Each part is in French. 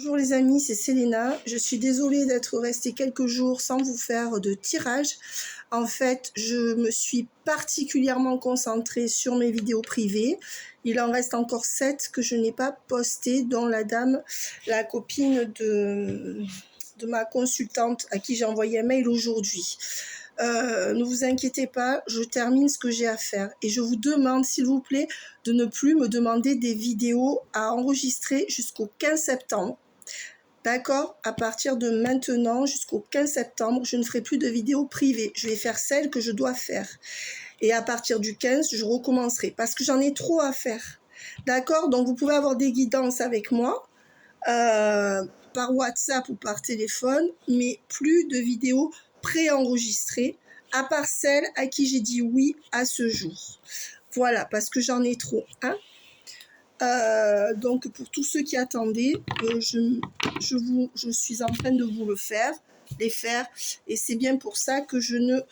Bonjour les amis, c'est Selena. Je suis désolée d'être restée quelques jours sans vous faire de tirage. En fait, je me suis particulièrement concentrée sur mes vidéos privées. Il en reste encore 7 que je n'ai pas postées, dont la dame, la copine de ma consultante à qui j'ai envoyé un mail aujourd'hui. Ne vous inquiétez pas, je termine ce que j'ai à faire. Et je vous demande, s'il vous plaît, de ne plus me demander des vidéos à enregistrer jusqu'au 15 septembre. D'accord? À partir de maintenant jusqu'au 15 septembre, je ne ferai plus de vidéos privées. Je vais faire celles que je dois faire. Et à partir du 15, je recommencerai parce que j'en ai trop à faire. D'accord? Donc, vous pouvez avoir des guidances avec moi par WhatsApp ou par téléphone, mais plus de vidéos préenregistrées, à part celles à qui j'ai dit oui à ce jour. Voilà, parce que j'en ai trop. Hein? Donc pour tous ceux qui attendaient, je suis en train de vous les faire, et c'est bien pour ça que je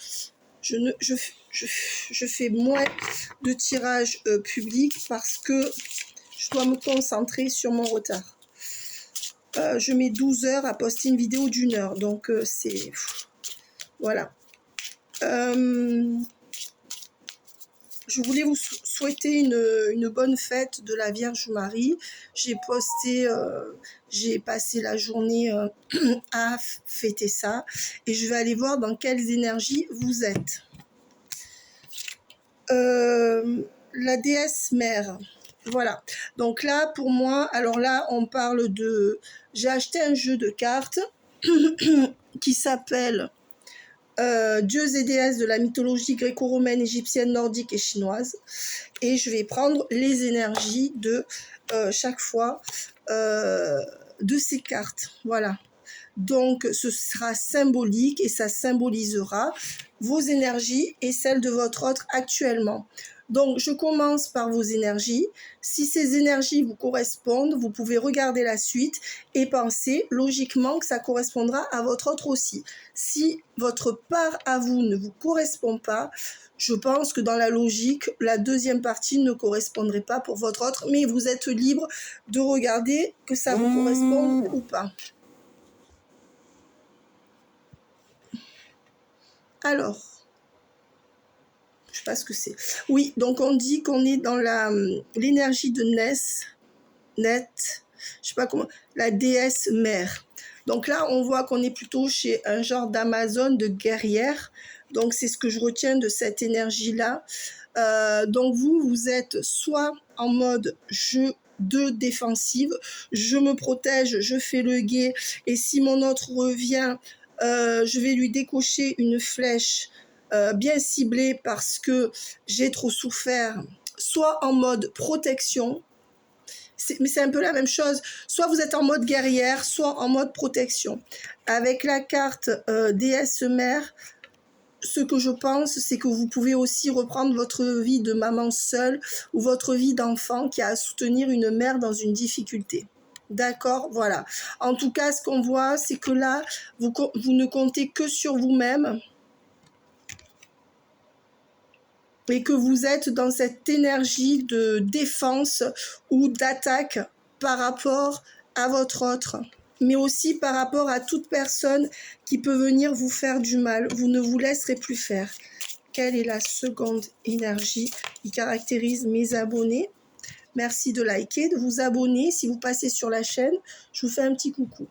fais moins de tirages publics parce que je dois me concentrer sur mon retard. Je mets 12 heures à poster une vidéo d'1 heure, donc c'est... Voilà. Je voulais vous souhaiter une bonne fête de la Vierge Marie. J'ai passé la journée à fêter ça, et je vais aller voir dans quelles énergies vous êtes. La déesse mère. Voilà. Donc là, pour moi, alors là, on parle de... J'ai acheté un jeu de cartes qui s'appelle dieux et déesses de la mythologie gréco-romaine, égyptienne, nordique et chinoise. Et je vais prendre les énergies de chaque fois de ces cartes. Voilà. Donc, ce sera symbolique et ça symbolisera vos énergies et celles de votre autre actuellement. Donc, je commence par vos énergies. Si ces énergies vous correspondent, vous pouvez regarder la suite et penser logiquement que ça correspondra à votre autre aussi. Si votre part à vous ne vous correspond pas, je pense que dans la logique, la deuxième partie ne correspondrait pas pour votre autre, mais vous êtes libre de regarder que ça vous corresponde ou pas. Alors, je sais pas ce que c'est. Oui, donc on dit qu'on est dans l'énergie de Net, je sais pas comment, la déesse mère. Donc là, on voit qu'on est plutôt chez un genre d'Amazone, de guerrière. Donc c'est ce que je retiens de cette énergie-là. Donc vous êtes soit en mode jeu de défensive, je me protège, je fais le guet, et si mon autre revient, je vais lui décocher une flèche bien ciblée parce que j'ai trop souffert, soit en mode protection, mais c'est un peu la même chose, soit vous êtes en mode guerrière, soit en mode protection. Avec la carte déesse mère, ce que je pense, c'est que vous pouvez aussi reprendre votre vie de maman seule ou votre vie d'enfant qui a à soutenir une mère dans une difficulté. D'accord, voilà. En tout cas, ce qu'on voit, c'est que là, vous ne comptez que sur vous-même et que vous êtes dans cette énergie de défense ou d'attaque par rapport à votre autre, mais aussi par rapport à toute personne qui peut venir vous faire du mal. Vous ne vous laisserez plus faire. Quelle est la seconde énergie qui caractérise mes abonnés? Merci de liker, de vous abonner. Si vous passez sur la chaîne, je vous fais un petit coucou.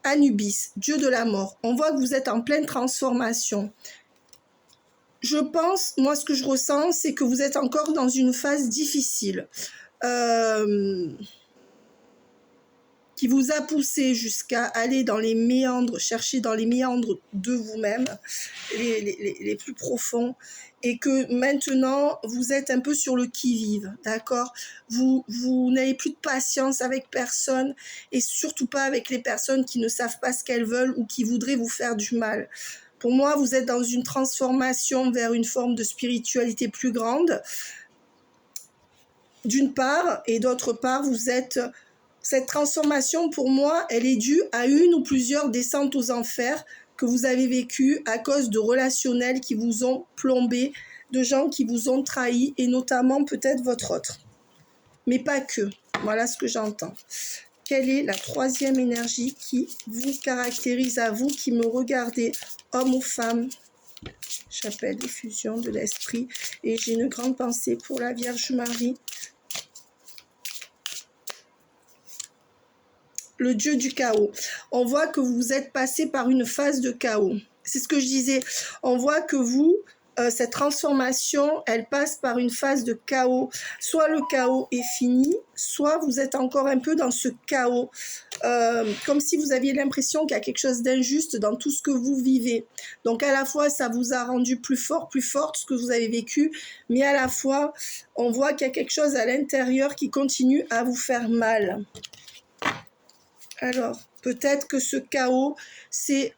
Anubis, dieu de la mort. On voit que vous êtes en pleine transformation. Je pense, moi ce que je ressens, c'est que vous êtes encore dans une phase difficile. Qui vous a poussé jusqu'à aller dans les méandres, chercher dans les méandres de vous-même, les plus profonds, et que maintenant, vous êtes un peu sur le qui-vive, d'accord? Vous n'avez plus de patience avec personne, et surtout pas avec les personnes qui ne savent pas ce qu'elles veulent ou qui voudraient vous faire du mal. Pour moi, vous êtes dans une transformation vers une forme de spiritualité plus grande, d'une part, et d'autre part, cette transformation, pour moi, elle est due à une ou plusieurs descentes aux enfers que vous avez vécues à cause de relationnels qui vous ont plombé, de gens qui vous ont trahi, et notamment peut-être votre autre. Mais pas que. Voilà ce que j'entends. quelle est la troisième énergie qui vous caractérise à vous, qui me regardez, homme ou femme? J'appelle l'effusion de l'esprit et j'ai une grande pensée pour la Vierge Marie. Le dieu du chaos. On voit que vous êtes passé par une phase de chaos. C'est ce que je disais. On voit que vous, cette transformation, elle passe par une phase de chaos. Soit le chaos est fini, soit vous êtes encore un peu dans ce chaos. Comme si vous aviez l'impression qu'il y a quelque chose d'injuste dans tout ce que vous vivez. Donc à la fois, ça vous a rendu plus fort, plus forte ce que vous avez vécu, mais à la fois, on voit qu'il y a quelque chose à l'intérieur qui continue à vous faire mal. Alors, peut-être que ce chaos, c'est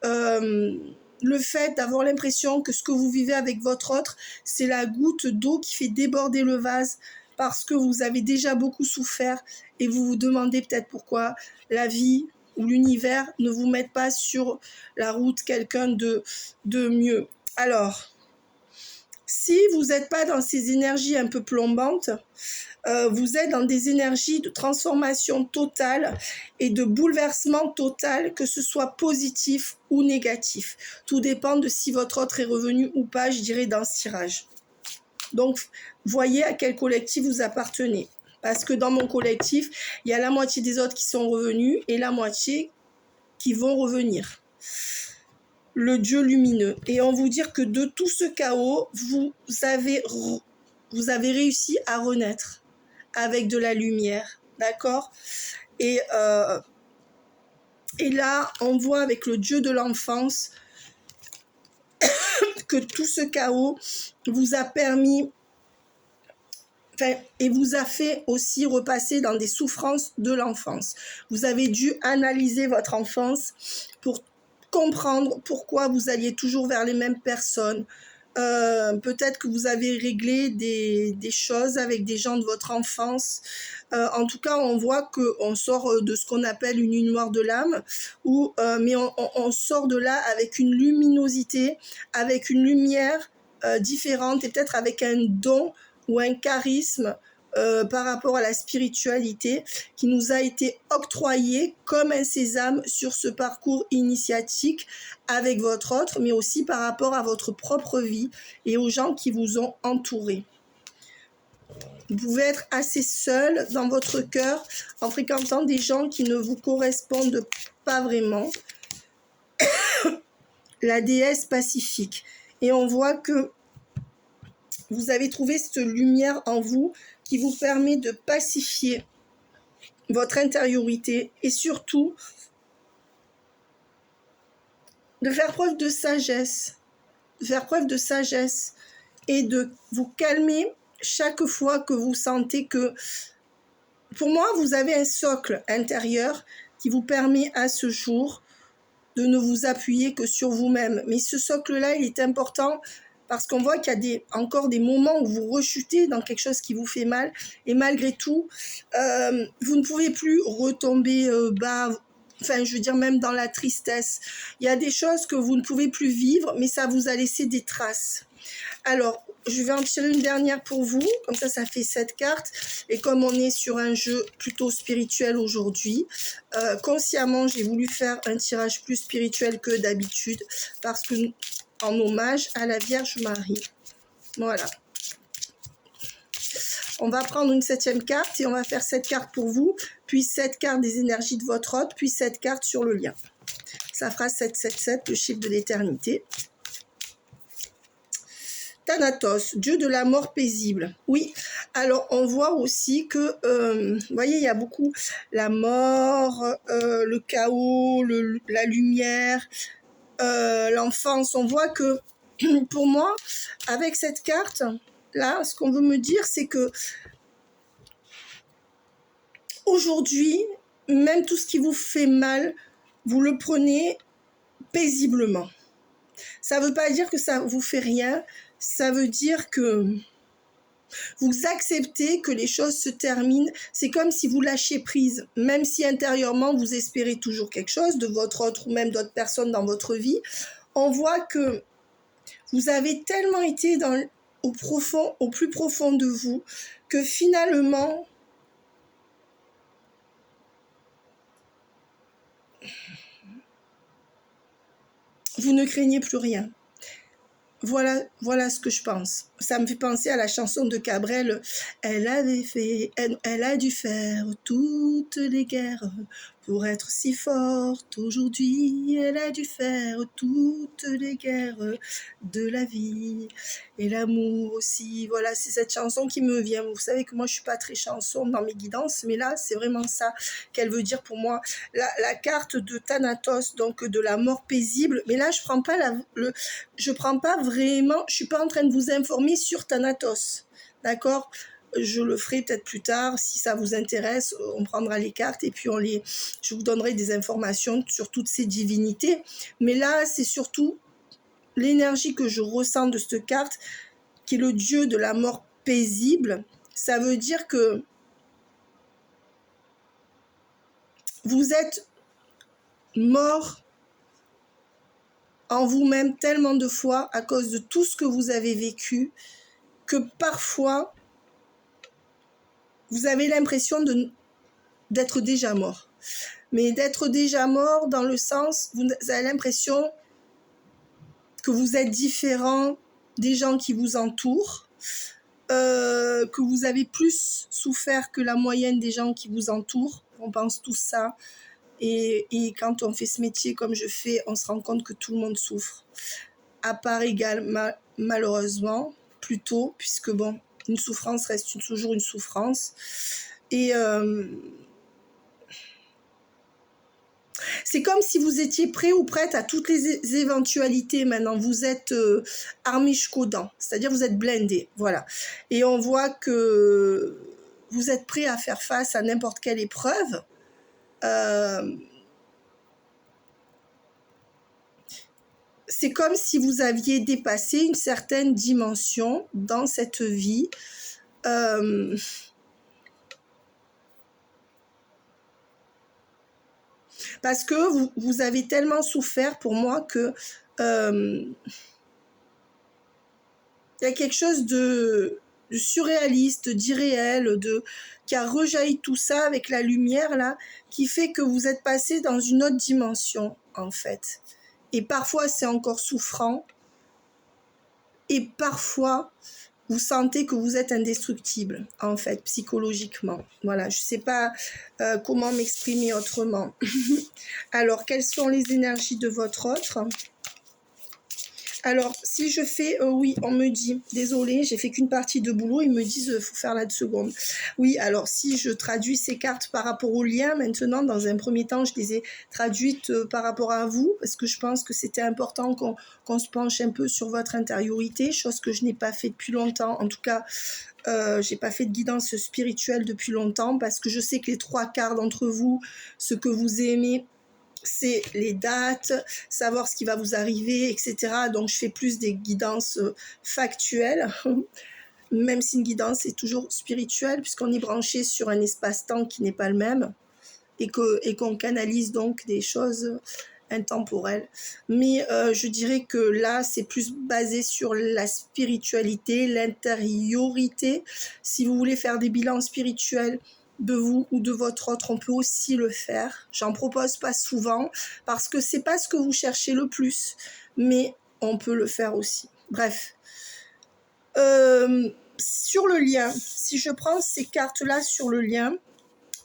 le fait d'avoir l'impression que ce que vous vivez avec votre autre, c'est la goutte d'eau qui fait déborder le vase parce que vous avez déjà beaucoup souffert et vous vous demandez peut-être pourquoi la vie ou l'univers ne vous mettent pas sur la route quelqu'un de mieux. Alors, si vous n'êtes pas dans ces énergies un peu plombantes, vous êtes dans des énergies de transformation totale et de bouleversement total, que ce soit positif ou négatif. Tout dépend de si votre autre est revenu ou pas, je dirais, dans ce tirage. Donc, voyez à quel collectif vous appartenez. Parce que dans mon collectif, il y a la moitié des autres qui sont revenus et la moitié qui vont revenir. Le Dieu lumineux. Et on vous dire que de tout ce chaos, vous avez réussi à renaître avec de la lumière, d'accord? Et là, on voit avec le Dieu de l'enfance que tout ce chaos vous a permis, et vous a fait aussi repasser dans des souffrances de l'enfance. Vous avez dû analyser votre enfance pour comprendre pourquoi vous alliez toujours vers les mêmes personnes. Peut-être que vous avez réglé des choses avec des gens de votre enfance. En tout cas, on voit qu'on sort de ce qu'on appelle une nuit noire de l'âme, mais on sort de là avec une luminosité, avec une lumière différente et peut-être avec un don ou un charisme par rapport à la spiritualité qui nous a été octroyé comme un sésame sur ce parcours initiatique avec votre autre, mais aussi par rapport à votre propre vie et aux gens qui vous ont entouré. Vous pouvez être assez seul dans votre cœur en fréquentant des gens qui ne vous correspondent pas vraiment. La déesse pacifique. Et on voit que vous avez trouvé cette lumière en vous qui vous permet de pacifier votre intériorité et surtout de faire preuve de sagesse, et de vous calmer chaque fois que vous sentez que, pour moi, vous avez un socle intérieur qui vous permet à ce jour de ne vous appuyer que sur vous-même. Mais ce socle-là, il est important parce qu'on voit qu'il y a encore des moments où vous rechutez dans quelque chose qui vous fait mal. Et malgré tout, vous ne pouvez plus retomber bas, enfin, je veux dire, même dans la tristesse. Il y a des choses que vous ne pouvez plus vivre, mais ça vous a laissé des traces. Alors, je vais en tirer une dernière pour vous. Comme ça fait 7 cartes. Et comme on est sur un jeu plutôt spirituel aujourd'hui, consciemment, j'ai voulu faire un tirage plus spirituel que d'habitude parce que en hommage à la Vierge Marie. Voilà. On va prendre une 7e carte et on va faire 7 cartes pour vous, puis 7 cartes des énergies de votre hôte, puis 7 cartes sur le lien. Ça fera 777, le chiffre de l'éternité. Thanatos, dieu de la mort paisible. Oui, alors on voit aussi que, vous voyez, il y a beaucoup la mort, le chaos, la lumière, l'enfance. On voit que, pour moi, avec cette carte, là, ce qu'on veut me dire, c'est que aujourd'hui, même tout ce qui vous fait mal, vous le prenez paisiblement. Ça ne veut pas dire que ça vous fait rien, ça veut dire que vous acceptez que les choses se terminent. C'est comme si vous lâchez prise, même si intérieurement vous espérez toujours quelque chose de votre autre ou même d'autres personnes dans votre vie. On voit que vous avez tellement été au plus profond de vous, que finalement, vous ne craignez plus rien. Voilà ce que je pense. Ça me fait penser à la chanson de Cabrel. Elle a dû faire toutes les guerres pour être si forte aujourd'hui. Elle a dû faire toutes les guerres de la vie et l'amour aussi. Voilà, c'est cette chanson qui me vient. Vous savez que moi, je suis pas très chanson dans mes guidances, mais là, c'est vraiment ça qu'elle veut dire pour moi. La carte de Thanatos, donc de la mort paisible. Mais là, je prends pas vraiment, je suis pas en train de vous informer sur Thanatos, d'accord? Je le ferai peut-être plus tard, si ça vous intéresse, on prendra les cartes et puis je vous donnerai des informations sur toutes ces divinités. Mais là, c'est surtout l'énergie que je ressens de cette carte, qui est le dieu de la mort paisible. Ça veut dire que vous êtes mort en vous-même tellement de fois à cause de tout ce que vous avez vécu, que parfois vous avez l'impression d'être déjà mort. Mais d'être déjà mort dans le sens, vous avez l'impression que vous êtes différent des gens qui vous entourent, que vous avez plus souffert que la moyenne des gens qui vous entourent. On pense tout ça. Et quand on fait ce métier comme je fais, on se rend compte que tout le monde souffre. À part égale, malheureusement, plutôt, puisque bon, une souffrance reste toujours une souffrance. Et c'est comme si vous étiez prêt ou prête à toutes les éventualités. Maintenant, vous êtes armé jusqu'aux dents, c'est-à-dire vous êtes blindé, voilà. Et on voit que vous êtes prêt à faire face à n'importe quelle épreuve. C'est comme si vous aviez dépassé une certaine dimension dans cette vie. Parce que vous avez tellement souffert pour moi que il y a quelque chose de surréaliste, d'irréel, qui a rejailli tout ça avec la lumière là, qui fait que vous êtes passé dans une autre dimension en fait. Et parfois c'est encore souffrant, et parfois vous sentez que vous êtes indestructible, en fait, psychologiquement. Voilà, je ne sais pas comment m'exprimer autrement. Alors, quelles sont les énergies de votre autre? Alors, si je fais, oui, on me dit, désolé, j'ai fait qu'une partie de boulot, ils me disent, faut faire la seconde. Oui, alors, si je traduis ces cartes par rapport aux liens, maintenant, dans un premier temps, je les ai traduites par rapport à vous, parce que je pense que c'était important qu'on se penche un peu sur votre intériorité, chose que je n'ai pas fait depuis longtemps. En tout cas, j'ai pas fait de guidance spirituelle depuis longtemps, parce que je sais que les 3/4 d'entre vous, ce que vous aimez, c'est les dates, savoir ce qui va vous arriver, etc. Donc, je fais plus des guidances factuelles, même si une guidance est toujours spirituelle, puisqu'on est branché sur un espace-temps qui n'est pas le même, et qu'on canalise donc des choses intemporelles. Mais je dirais que là, c'est plus basé sur la spiritualité, l'intériorité. Si vous voulez faire des bilans spirituels, de vous ou de votre autre, on peut aussi le faire. J'en propose pas souvent parce que c'est pas ce que vous cherchez le plus, mais on peut le faire aussi. Bref. Sur le lien, si je prends ces cartes-là sur le lien,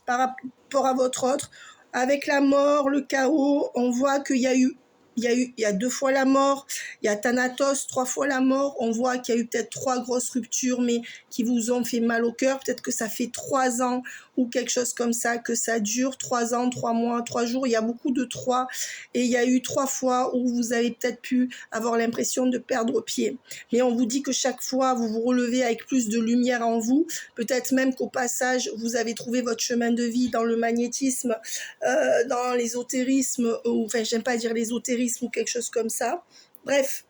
par rapport à votre autre, avec la mort, le chaos, on voit qu'il y a 2 fois la mort, il y a Thanatos, 3 fois la mort, on voit qu'il y a eu peut-être 3 grosses ruptures, mais qui vous ont fait mal au cœur, peut-être que ça fait 3 ans ou quelque chose comme ça, que ça dure, 3 ans, 3 mois, 3 jours, il y a beaucoup de 3, et il y a eu 3 fois où vous avez peut-être pu avoir l'impression de perdre pied. Mais on vous dit que chaque fois, vous vous relevez avec plus de lumière en vous, peut-être même qu'au passage, vous avez trouvé votre chemin de vie dans le magnétisme, dans l'ésotérisme, enfin, j'aime pas dire l'ésotérisme ou quelque chose comme ça. Bref,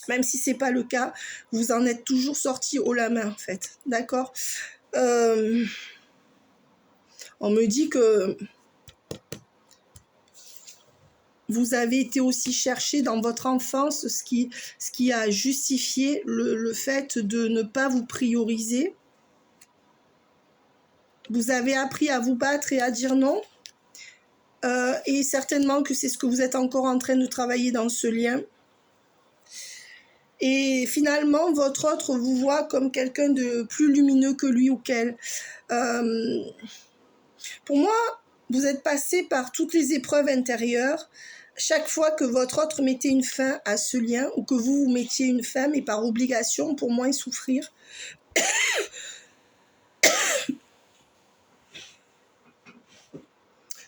même si c'est pas le cas, vous en êtes toujours sorti haut la main, en fait. D'accord? On me dit que vous avez été aussi chercher dans votre enfance ce qui a justifié le fait de ne pas vous prioriser. Vous avez appris à vous battre et à dire non. et certainement que c'est ce que vous êtes encore en train de travailler dans ce lien. Et finalement, votre autre vous voit comme quelqu'un de plus lumineux que lui ou qu'elle. Pour moi, vous êtes passé par toutes les épreuves intérieures. Chaque fois que votre autre mettait une fin à ce lien ou que vous mettiez une fin, mais par obligation, pour moins souffrir.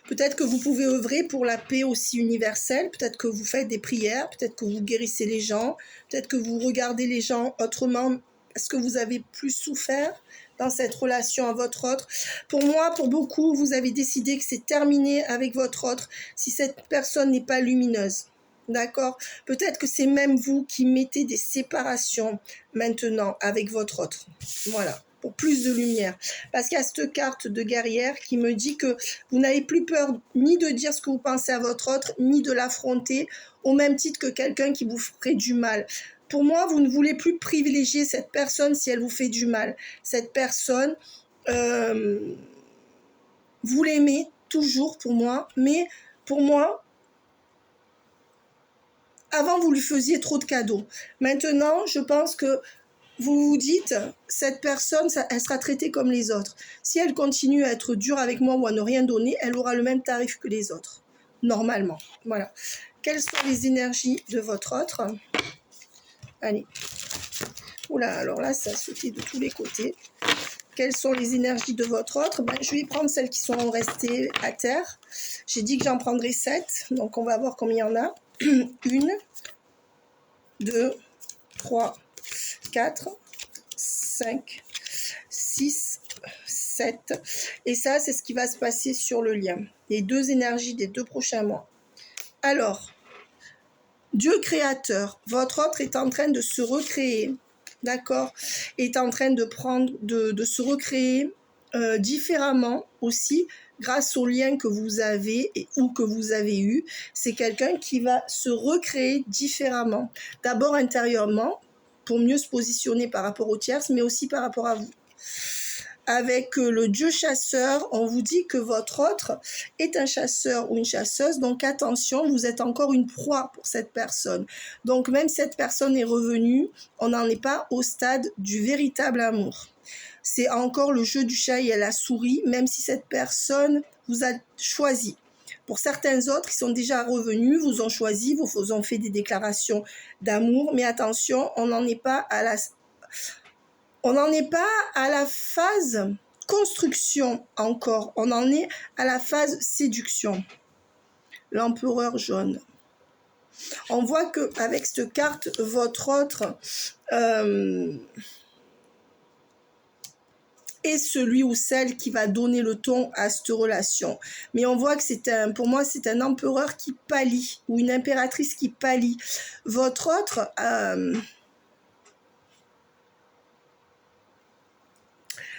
Peut-être que vous pouvez œuvrer pour la paix aussi universelle, peut-être que vous faites des prières, peut-être que vous guérissez les gens, peut-être que vous regardez les gens autrement parce que vous avez plus souffert dans cette relation à votre autre. Pour moi, pour beaucoup, vous avez décidé que c'est terminé avec votre autre si cette personne n'est pas lumineuse. D'accord? Peut-être que c'est même vous qui mettez des séparations maintenant avec votre autre. Voilà. Pour plus de lumière. Parce qu'il y a cette carte de guerrière qui me dit que vous n'avez plus peur ni de dire ce que vous pensez à votre autre, ni de l'affronter, au même titre que quelqu'un qui vous ferait du mal. Pour moi, vous ne voulez plus privilégier cette personne si elle vous fait du mal. Cette personne, vous l'aimez toujours pour moi, mais pour moi, avant, vous lui faisiez trop de cadeaux. Maintenant, je pense que vous vous dites, cette personne, elle sera traitée comme les autres. Si elle continue à être dure avec moi ou à ne rien donner, elle aura le même tarif que les autres, normalement. Voilà. Quelles sont les énergies de votre autre? Allez. Oula, alors là, ça a sauté de tous les côtés. Quelles sont les énergies de votre autre? Je vais prendre celles qui sont restées à terre. J'ai dit que j'en prendrais 7, donc on va voir combien il y en a. 1, 2, 3, 4, 5, 6, 7. Et ça, c'est ce qui va se passer sur le lien. Les 2 énergies des 2 prochains mois. Alors, Dieu créateur, votre autre est en train de se recréer, d'accord? Est en train de se recréer différemment aussi, grâce au lien que vous avez ou que vous avez eu. C'est quelqu'un qui va se recréer différemment. D'abord intérieurement, pour mieux se positionner par rapport aux tierces, mais aussi par rapport à vous. Avec le Dieu chasseur, on vous dit que votre autre est un chasseur ou une chasseuse, donc attention, vous êtes encore une proie pour cette personne. Donc même si cette personne est revenue, on n'en est pas au stade du véritable amour. C'est encore le jeu du chat et la souris, même si cette personne vous a choisi. Pour certains autres qui sont déjà revenus, vous ont choisi, vous ont fait des déclarations d'amour, mais attention, on n'en est pas à la phase construction encore, on en est à la phase séduction. L'empereur jaune. On voit qu'avec cette carte, votre autre est celui ou celle qui va donner le ton à cette relation. Mais on voit que pour moi, c'est un empereur qui pâlit ou une impératrice qui pâlit. Votre autre...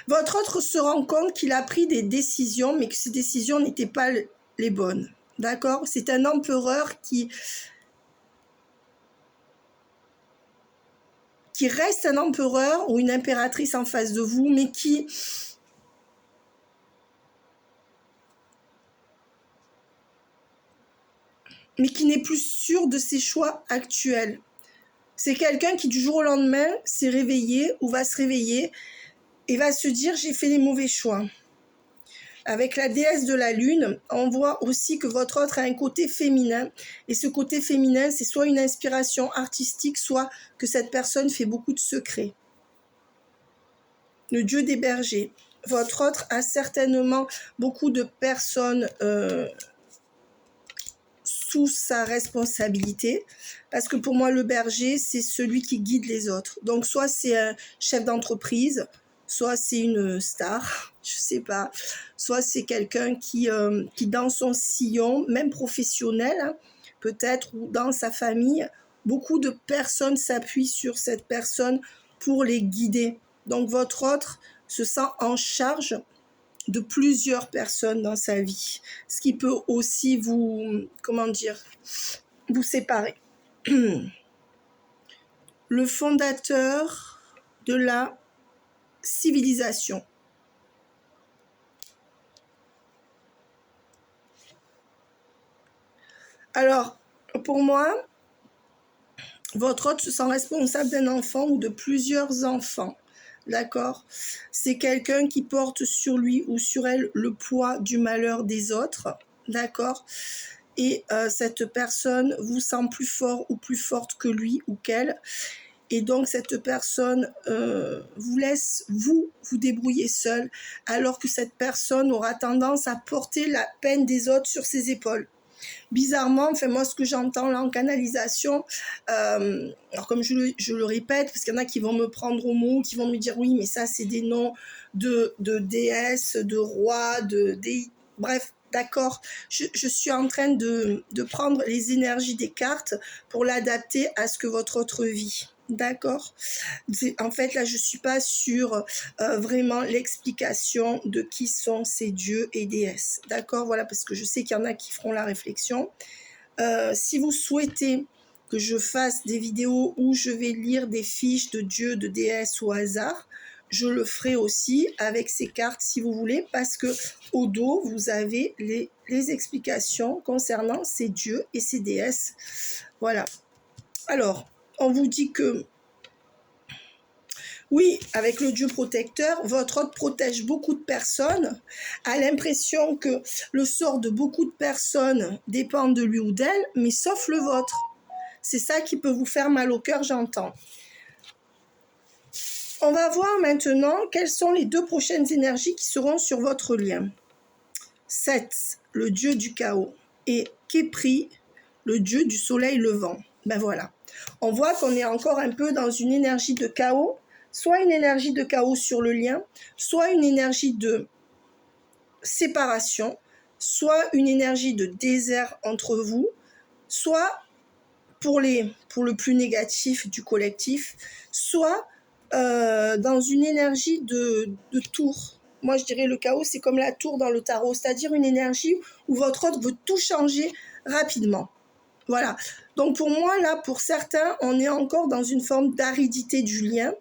Votre autre se rend compte qu'il a pris des décisions, mais que ces décisions n'étaient pas les bonnes. D'accord? C'est un empereur qui reste un empereur ou une impératrice en face de vous, mais qui n'est plus sûr de ses choix actuels. C'est quelqu'un qui, du jour au lendemain, s'est réveillé ou va se réveiller et va se dire « j'ai fait les mauvais choix ». Avec la déesse de la lune, on voit aussi que votre autre a un côté féminin. Et ce côté féminin, c'est soit une inspiration artistique, soit que cette personne fait beaucoup de secrets. Le dieu des bergers. Votre autre a certainement beaucoup de personnes sous sa responsabilité. Parce que pour moi, le berger, c'est celui qui guide les autres. Donc, soit c'est un chef d'entreprise, soit c'est une star, je sais pas, soit c'est quelqu'un qui dans son sillon, même professionnel, hein, peut-être, ou dans sa famille, beaucoup de personnes s'appuient sur cette personne pour les guider. Donc votre autre se sent en charge de plusieurs personnes dans sa vie, ce qui peut aussi vous séparer. Le fondateur de la civilisation. Alors, pour moi, votre hôte se sent responsable d'un enfant ou de plusieurs enfants. D'accord? C'est quelqu'un qui porte sur lui ou sur elle le poids du malheur des autres. D'accord? Et cette personne vous sent plus fort ou plus forte que lui ou qu'elle. Et donc, cette personne vous laisse vous débrouiller seul, alors que cette personne aura tendance à porter la peine des autres sur ses épaules. Bizarrement, enfin moi ce que j'entends là en canalisation, alors comme je le répète, parce qu'il y en a qui vont me prendre au mot, qui vont me dire oui mais ça c'est des noms de déesses, de rois, de déités, bref, d'accord, je suis en train de prendre les énergies des cartes pour l'adapter à ce que votre autre vit. D'accord. En fait, là, je ne suis pas sur vraiment l'explication de qui sont ces dieux et déesses. D'accord. Voilà, parce que je sais qu'il y en a qui feront la réflexion. Si vous souhaitez que je fasse des vidéos où je vais lire des fiches de dieux, de déesses au hasard, je le ferai aussi avec ces cartes si vous voulez, parce que au dos, vous avez les explications concernant ces dieux et ces déesses. Voilà. Alors, on vous dit que oui, avec le Dieu protecteur, votre hôte protège beaucoup de personnes, a l'impression que le sort de beaucoup de personnes dépend de lui ou d'elle, mais sauf le vôtre. C'est ça qui peut vous faire mal au cœur, j'entends. On va voir maintenant quelles sont les 2 prochaines énergies qui seront sur votre lien. Seth, le dieu du chaos, et Képri, le dieu du soleil levant. Ben voilà. On voit qu'on est encore un peu dans une énergie de chaos, soit une énergie de chaos sur le lien, soit une énergie de séparation, soit une énergie de désert entre vous, soit pour le plus négatif du collectif, soit dans une énergie de tour. Moi, je dirais le chaos, c'est comme la tour dans le tarot, c'est-à-dire une énergie où votre hôte veut tout changer rapidement. Voilà. Donc pour moi, là, pour certains, on est encore dans une forme d'aridité du lien,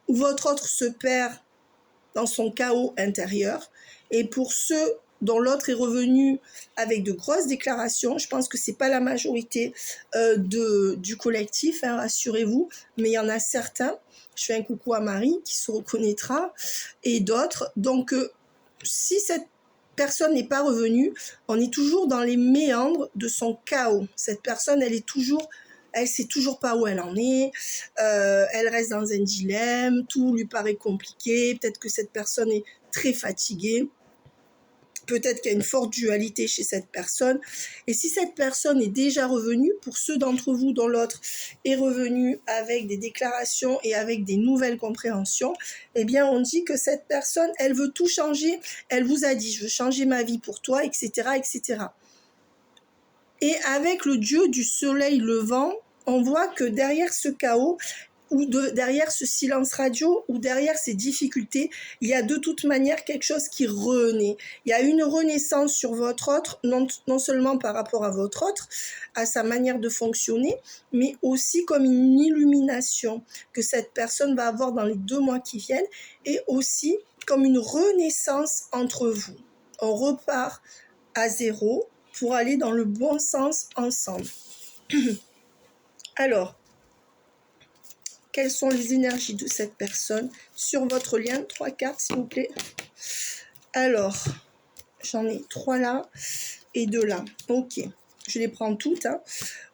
où votre autre se perd dans son chaos intérieur. Et pour ceux dont l'autre est revenu avec de grosses déclarations, je pense que ce n'est pas la majorité du collectif, hein, rassurez-vous, mais il y en a certains, je fais un coucou à Marie qui se reconnaîtra, et d'autres. Donc si cette personne n'est pas revenue, on est toujours dans les méandres de son chaos. Cette personne, elle sait toujours pas où elle en est, elle reste dans un dilemme, tout lui paraît compliqué, peut-être que cette personne est très fatiguée, peut-être qu'il y a une forte dualité chez cette personne. Et si cette personne est déjà revenue, pour ceux d'entre vous dont l'autre est revenu avec des déclarations et avec des nouvelles compréhensions, eh bien on dit que cette personne, elle veut tout changer, elle vous a dit « je veux changer ma vie pour toi », etc., etc. Et avec le dieu du soleil levant, on voit que derrière ce chaos, ou derrière ce silence radio, ou derrière ces difficultés, il y a de toute manière quelque chose qui renaît. Il y a une renaissance sur votre autre, non seulement par rapport à votre autre, à sa manière de fonctionner, mais aussi comme une illumination que cette personne va avoir dans les 2 mois qui viennent, et aussi comme une renaissance entre vous. On repart à zéro pour aller dans le bon sens ensemble. Alors, quelles sont les énergies de cette personne sur votre lien? 3 cartes, s'il vous plaît. Alors, j'en ai 3 là et 2 là. Ok, je les prends toutes. Hein.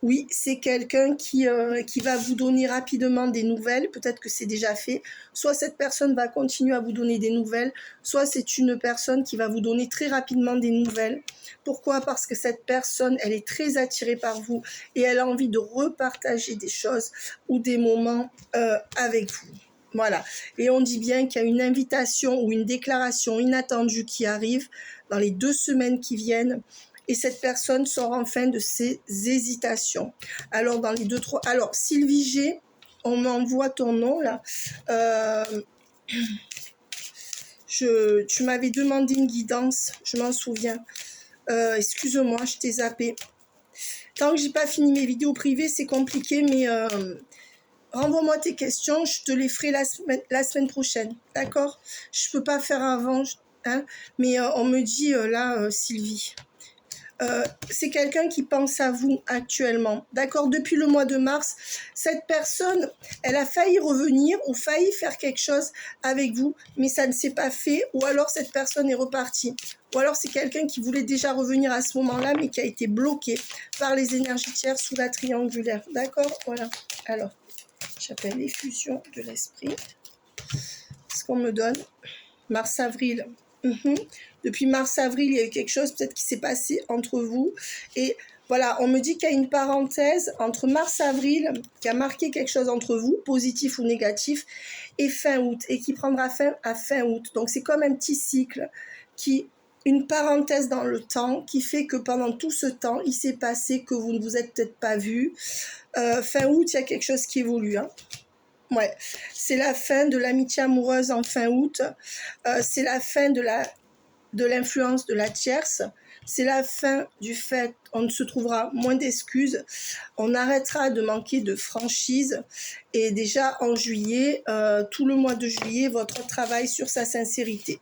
Oui, c'est quelqu'un qui va vous donner rapidement des nouvelles. Peut-être que c'est déjà fait. Soit cette personne va continuer à vous donner des nouvelles, soit c'est une personne qui va vous donner très rapidement des nouvelles. Pourquoi? Parce que cette personne, elle est très attirée par vous et elle a envie de repartager des choses ou des moments avec vous. Voilà. Et on dit bien qu'il y a une invitation ou une déclaration inattendue qui arrive dans les 2 semaines qui viennent. Et cette personne sort enfin de ses hésitations. Alors, dans les 2-3... Alors, Sylvie G, on m'envoie ton nom, là. Tu m'avais demandé une guidance, je m'en souviens. Excuse-moi, je t'ai zappé. Tant que j'ai pas fini mes vidéos privées, c'est compliqué, mais renvoie-moi tes questions, je te les ferai la semaine prochaine, d'accord? Je peux pas faire avant, hein, mais on me dit là, Sylvie. c'est quelqu'un qui pense à vous actuellement. D'accord? Depuis le mois de mars, cette personne, elle a failli revenir ou failli faire quelque chose avec vous, mais ça ne s'est pas fait, ou alors cette personne est repartie. Ou alors c'est quelqu'un qui voulait déjà revenir à ce moment-là, mais qui a été bloqué par les énergies tiers sous la triangulaire. D'accord? Voilà. Alors, j'appelle l'effusion de l'esprit. Ce qu'on me donne. Mars-avril. Depuis mars-avril, il y a eu quelque chose peut-être qui s'est passé entre vous. Et voilà, on me dit qu'il y a une parenthèse entre mars-avril qui a marqué quelque chose entre vous, positif ou négatif, et fin août, et qui prendra fin à fin août. Donc c'est comme un petit cycle, une parenthèse dans le temps qui fait que pendant tout ce temps, il s'est passé que vous ne vous êtes peut-être pas vus. Fin août, il y a quelque chose qui évolue. Ouais, c'est la fin de l'amitié amoureuse en fin août. C'est la fin de l'influence de la tierce. C'est la fin du fait qu'on se trouvera moins d'excuses. On arrêtera de manquer de franchise. Et déjà en juillet, tout le mois de juillet, votre travail sur sa sincérité.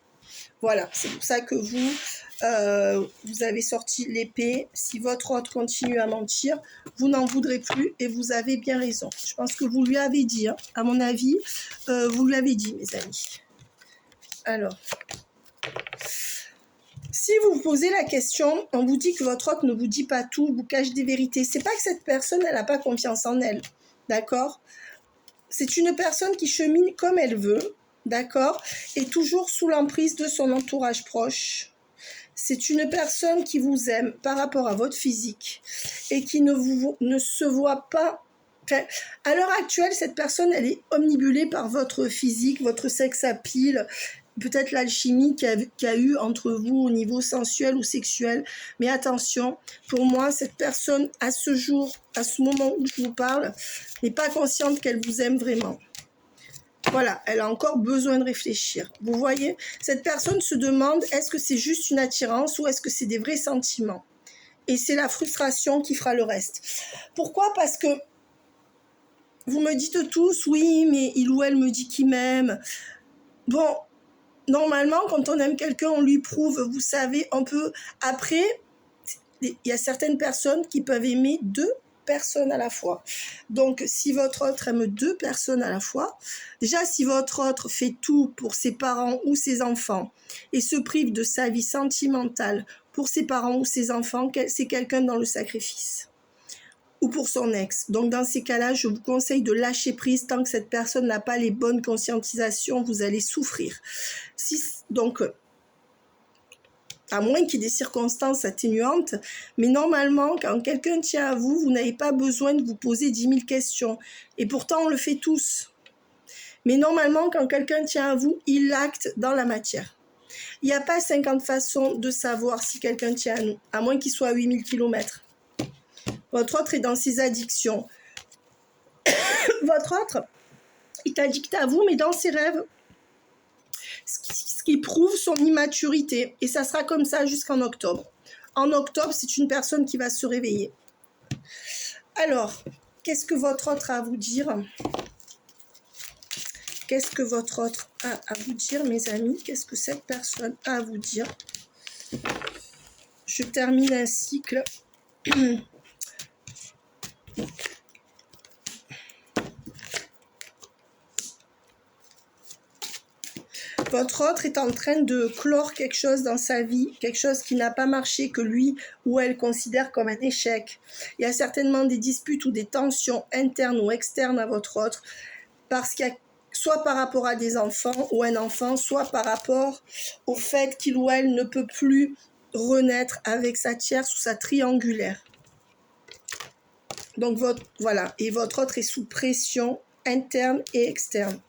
Voilà, c'est pour ça que vous avez sorti l'épée. Si votre autre continue à mentir, vous n'en voudrez plus et vous avez bien raison. Je pense que vous lui avez dit, hein, à mon avis, vous lui avez dit, mes amis. Alors, si vous vous posez la question, on vous dit que votre autre ne vous dit pas tout, vous cache des vérités. C'est pas que cette personne, elle n'a pas confiance en elle, d'accord? C'est une personne qui chemine comme elle veut, d'accord? Et toujours sous l'emprise de son entourage proche. C'est une personne qui vous aime par rapport à votre physique et qui ne se voit pas. Enfin, à l'heure actuelle, cette personne, elle est omnibulée par votre physique, votre sex appeal, peut-être l'alchimie qu'il y a eu entre vous au niveau sensuel ou sexuel. Mais attention, pour moi, cette personne, à ce jour, à ce moment où je vous parle, n'est pas consciente qu'elle vous aime vraiment. Voilà, elle a encore besoin de réfléchir. Vous voyez, cette personne se demande, est-ce que c'est juste une attirance ou est-ce que c'est des vrais sentiments? Et c'est la frustration qui fera le reste. Pourquoi? Parce que vous me dites tous, oui, mais il ou elle me dit qu'il m'aime. Bon, normalement, quand on aime quelqu'un, on lui prouve, vous savez, on peut... Après, il y a certaines personnes qui peuvent aimer deux personnes à la fois. Donc, si votre autre aime deux personnes à la fois, déjà, si votre autre fait tout pour ses parents ou ses enfants et se prive de sa vie sentimentale pour ses parents ou ses enfants, c'est quelqu'un dans le sacrifice. Ou pour son ex. Donc, dans ces cas-là, je vous conseille de lâcher prise. Tant que cette personne n'a pas les bonnes conscientisations, vous allez souffrir. Donc, à moins qu'il y ait des circonstances atténuantes, mais normalement, quand quelqu'un tient à vous, vous n'avez pas besoin de vous poser 10 000 questions. Et pourtant, on le fait tous. Mais normalement, quand quelqu'un tient à vous, il acte dans la matière. Il n'y a pas 50 façons de savoir si quelqu'un tient à nous, à moins qu'il soit à 8000 km. Votre autre est dans ses addictions. Votre autre est addict à vous, mais dans ses rêves. Ce qui prouve son immaturité. Et ça sera comme ça jusqu'en octobre. En octobre, c'est une personne qui va se réveiller. Alors, qu'est-ce que votre autre a à vous dire? Qu'est-ce que votre autre a à vous dire, mes amis? Qu'est-ce que cette personne a à vous dire? Je termine un cycle. Votre autre est en train de clore quelque chose dans sa vie, quelque chose qui n'a pas marché, que lui ou elle considère comme un échec. Il y a certainement des disputes ou des tensions internes ou externes à votre autre, parce qu'il y a soit par rapport à des enfants ou un enfant, soit par rapport au fait qu'il ou elle ne peut plus renaître avec sa tierce ou sa triangulaire. Donc voilà, et votre autre est sous pression interne et externe.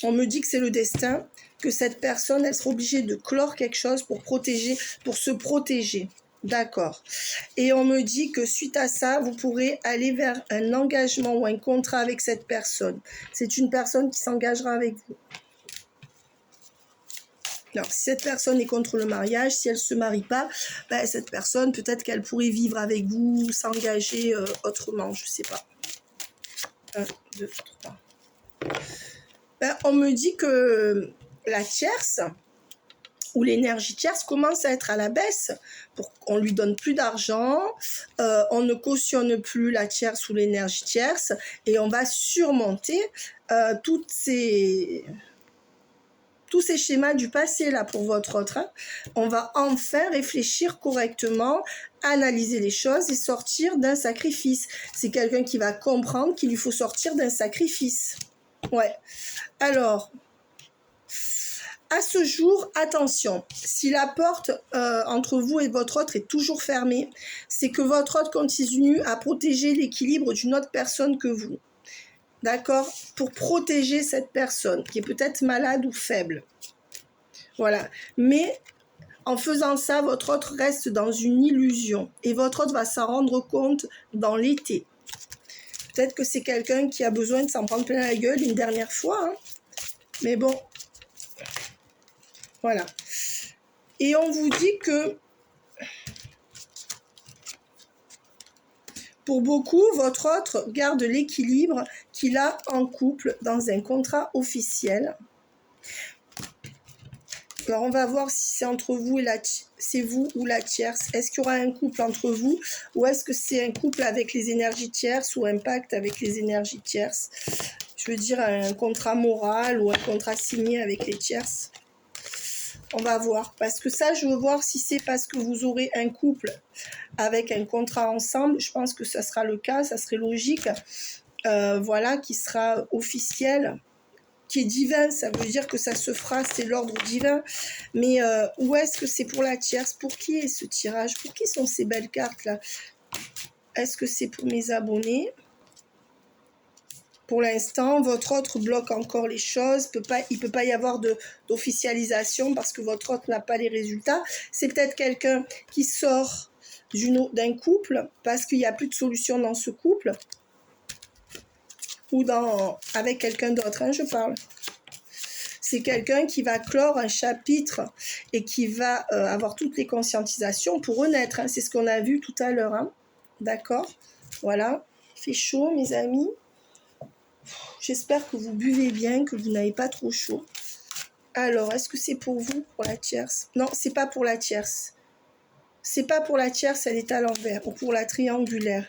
On me dit que c'est le destin, que cette personne, elle sera obligée de clore quelque chose pour se protéger. D'accord. Et on me dit que suite à ça, vous pourrez aller vers un engagement ou un contrat avec cette personne. C'est une personne qui s'engagera avec vous. Alors, si cette personne est contre le mariage, si elle ne se marie pas, ben, cette personne, peut-être qu'elle pourrait vivre avec vous, s'engager autrement, je ne sais pas. 1, 2, 3. Ben, on me dit que la tierce, où l'énergie tierce commence à être à la baisse, pour qu'on lui donne plus d'argent, on ne cautionne plus la tierce ou l'énergie tierce, et on va surmonter tous ces schémas du passé là pour votre autre. Hein. On va enfin réfléchir correctement, analyser les choses et sortir d'un sacrifice. C'est quelqu'un qui va comprendre qu'il lui faut sortir d'un sacrifice. Ouais. Alors, à ce jour, attention, si la porte entre vous et votre autre est toujours fermée, c'est que votre autre continue à protéger l'équilibre d'une autre personne que vous. D'accord? Pour protéger cette personne qui est peut-être malade ou faible. Voilà. Mais en faisant ça, votre autre reste dans une illusion et votre autre va s'en rendre compte dans l'été. Peut-être que c'est quelqu'un qui a besoin de s'en prendre plein la gueule une dernière fois. Hein. Mais bon, voilà. Et on vous dit que pour beaucoup, votre autre garde l'équilibre qu'il a en couple dans un contrat officiel. Alors, on va voir si c'est entre vous et c'est vous ou la tierce. Est-ce qu'il y aura un couple entre vous ou est-ce que c'est un couple avec les énergies tierces ou un pacte avec les énergies tierces? Je veux dire un contrat moral ou un contrat signé avec les tierces. On va voir. Parce que ça, je veux voir si c'est parce que vous aurez un couple avec un contrat ensemble. Je pense que ça sera le cas, ça serait logique. Voilà, qui sera officiel, qui est divin. Ça veut dire que ça se fera, c'est l'ordre divin. Mais où est-ce que c'est pour la tierce? Pour qui est ce tirage? Pour qui sont ces belles cartes-là? Est-ce que c'est pour mes abonnés? Pour l'instant, votre autre bloque encore les choses. Il ne peut pas y avoir d'officialisation parce que votre autre n'a pas les résultats. C'est peut-être quelqu'un qui sort d'un couple parce qu'il n'y a plus de solution dans ce couple ou avec quelqu'un d'autre, hein, je parle. C'est quelqu'un qui va clore un chapitre et qui va avoir toutes les conscientisations pour renaître. Hein. C'est ce qu'on a vu tout à l'heure. Hein. D'accord? Voilà. Il fait chaud, mes amis. J'espère que vous buvez bien, que vous n'avez pas trop chaud. Alors, est-ce que c'est pour vous, pour la tierce? Non, c'est pas pour la tierce. C'est pas pour la tierce, elle est à l'envers. Ou pour la triangulaire.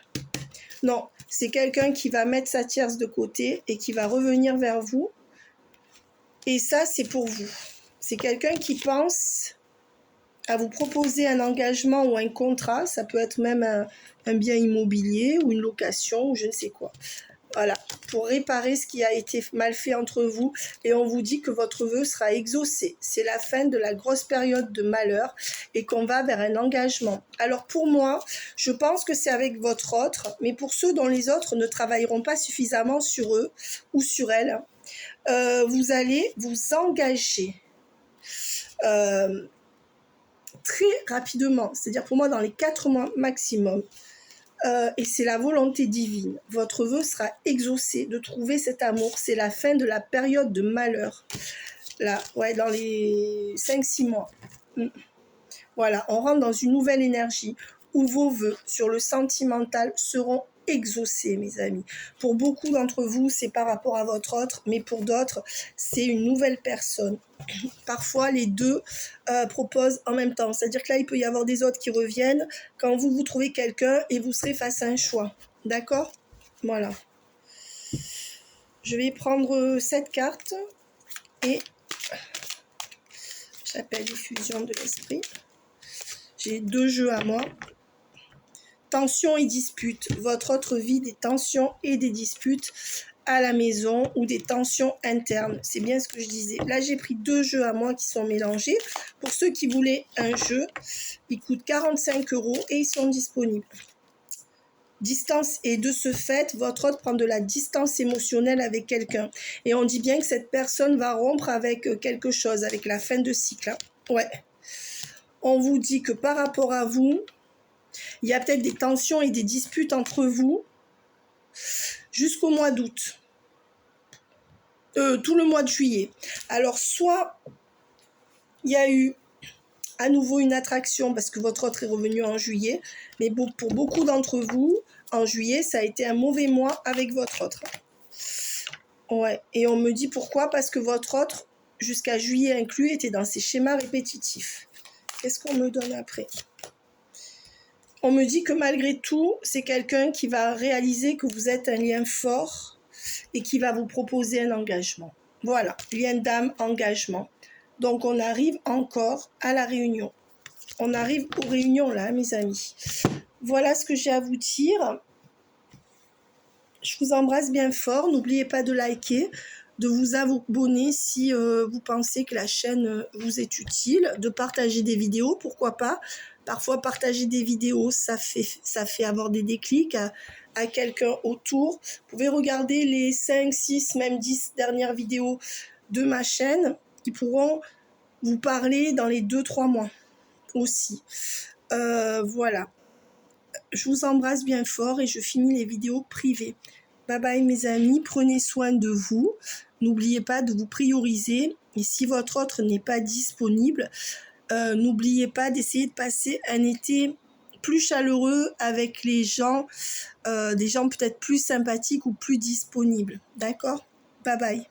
Non, c'est quelqu'un qui va mettre sa tierce de côté et qui va revenir vers vous. Et ça, c'est pour vous. C'est quelqu'un qui pense à vous proposer un engagement ou un contrat. Ça peut être même un bien immobilier ou une location ou je ne sais quoi. Voilà, pour réparer ce qui a été mal fait entre vous. Et on vous dit que votre vœu sera exaucé. C'est la fin de la grosse période de malheur et qu'on va vers un engagement. Alors pour moi, je pense que c'est avec votre autre, mais pour ceux dont les autres ne travailleront pas suffisamment sur eux ou sur elles, vous allez vous engager très rapidement. C'est-à-dire pour moi dans les 4 mois maximum. Et c'est la volonté divine. Votre vœu sera exaucé de trouver cet amour. C'est la fin de la période de malheur. Là, ouais, dans les 5-6 mois. Voilà, on rentre dans une nouvelle énergie où vos vœux sur le sentimental seront exaucés, mes amis. Pour beaucoup d'entre vous, c'est par rapport à votre autre, mais pour d'autres, c'est une nouvelle personne. Parfois, les deux proposent en même temps. C'est-à-dire que là, il peut y avoir des autres qui reviennent quand vous trouvez quelqu'un et vous serez face à un choix. D'accord? Voilà. Je vais prendre cette carte et j'appelle diffusion de l'esprit. J'ai 2 jeux à moi. Tensions et disputes. Votre autre vit des tensions et des disputes à la maison ou des tensions internes. C'est bien ce que je disais. Là, j'ai pris 2 jeux à moi qui sont mélangés. Pour ceux qui voulaient un jeu, ils coûtent 45 € et ils sont disponibles. Distance, et de ce fait, votre autre prend de la distance émotionnelle avec quelqu'un. Et on dit bien que cette personne va rompre avec quelque chose, avec la fin de cycle. Hein. Ouais. On vous dit que par rapport à vous, il y a peut-être des tensions et des disputes entre vous jusqu'au mois d'août. Tout le mois de juillet. Alors, soit il y a eu à nouveau une attraction parce que votre autre est revenu en juillet, mais pour beaucoup d'entre vous, en juillet, ça a été un mauvais mois avec votre autre. Ouais, et on me dit pourquoi? Parce que votre autre, jusqu'à juillet inclus, était dans ces schémas répétitifs. Qu'est-ce qu'on me donne après? On me dit que malgré tout, c'est quelqu'un qui va réaliser que vous êtes un lien fort et qui va vous proposer un engagement. Voilà, lien d'âme, engagement. Donc, on arrive encore à la réunion. On arrive aux réunions là, mes amis. Voilà ce que j'ai à vous dire. Je vous embrasse bien fort. N'oubliez pas de liker, de vous abonner si vous pensez que la chaîne vous est utile, de partager des vidéos, pourquoi pas. Parfois, partager des vidéos, ça fait avoir des déclics à quelqu'un autour. Vous pouvez regarder les 5, 6, même 10 dernières vidéos de ma chaîne qui pourront vous parler dans les 2-3 mois aussi. Voilà. Je vous embrasse bien fort et je finis les vidéos privées. Bye bye mes amis, prenez soin de vous. N'oubliez pas de vous prioriser. Et si votre autre n'est pas disponible, n'oubliez pas d'essayer de passer un été plus chaleureux avec les gens, des gens peut-être plus sympathiques ou plus disponibles. D'accord? Bye bye.